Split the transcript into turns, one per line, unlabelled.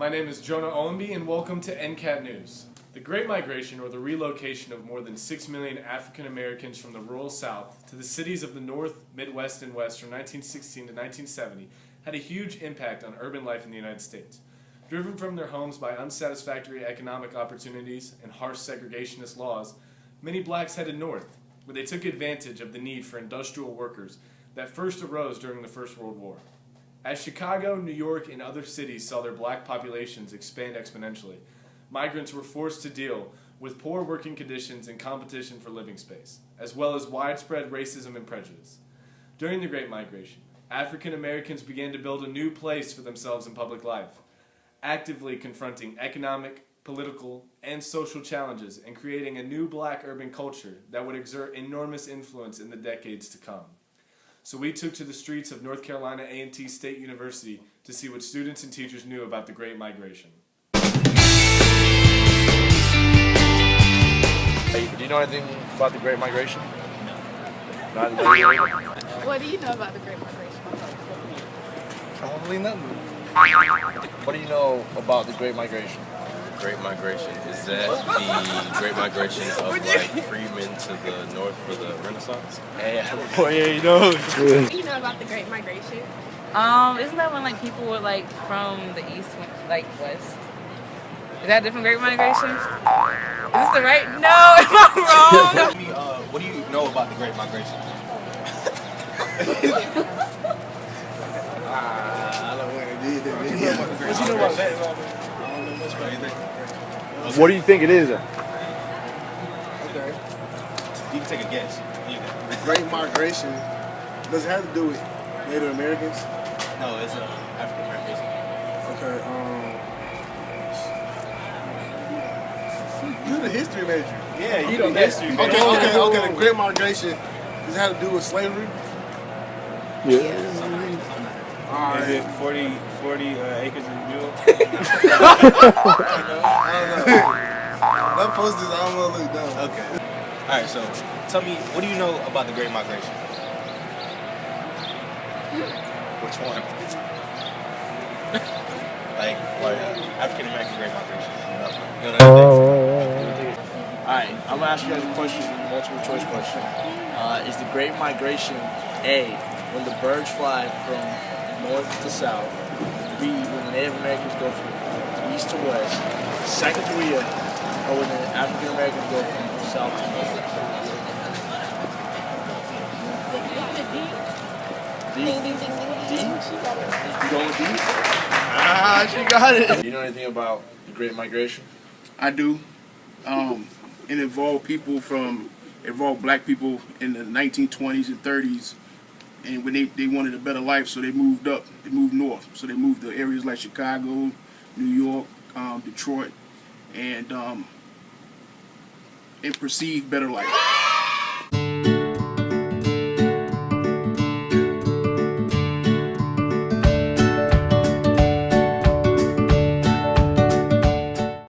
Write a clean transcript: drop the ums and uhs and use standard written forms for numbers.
My name is Jonah Owenby, and welcome to NCAT News. The Great Migration, or the relocation of more than 6 million African Americans from the rural South to the cities of the North, Midwest, and West from 1916 to 1970, had a huge impact on urban life in the United States. Driven from their homes by unsatisfactory economic opportunities and harsh segregationist laws, many blacks headed north, where they took advantage of the need for industrial workers that first arose during the First World War. As Chicago, New York, and other cities saw their black populations expand exponentially, migrants were forced to deal with poor working conditions and competition for living space, as well as widespread racism and prejudice. During the Great Migration, African Americans began to build a new place for themselves in public life, actively confronting economic, political, and social challenges and creating a new black urban culture that would exert enormous influence in the decades to come. So we took to the streets of North Carolina A&T State University to see what students and teachers knew about the Great Migration.
Hey, do you know anything about the Great Migration?
What do you know about the Great Migration?
Probably nothing. What do you know about the Great Migration?
Great Migration, is that the Great Migration of like freedmen to the north for the Renaissance?
Yeah, boy, yeah, you know.
What do you know about the Great Migration?
Isn't that when like people were like from the east, like west? Is that a different Great Migration? Is this the right? No, am I wrong?
What do you know about the Great Migration?
I don't want to do that.
What you know about that? I don't know much about anything.
What do you think it is?
Okay.
You can take a guess.
The Great Migration, does it have to do with Native Americans?
No, it's African Americans.
Okay, you're the history major.
Yeah, you know history.
Okay, the Great Migration, does it have to do with slavery? All
Is
right.
it 40 acres and mule?
That post is, I don't want to look down.
Okay. Alright, so tell me, what do you know about the Great Migration? Which one? like African American Great Migration. You know anything?
Alright, I'm gonna ask you guys a question, multiple choice question. Is the Great Migration A, when the birds fly from north to south, B, when the Native Americans go from east to west, second to Korea, or when the African Americans go from south to north? D? D? You going with D? Ah, she got it. Do you know anything about the Great Migration?
I do. It involved black people in the 1920s and 30s, and when they wanted a better life, so they moved up, they moved north. So they moved to areas like Chicago, New York, Detroit, and perceived better life.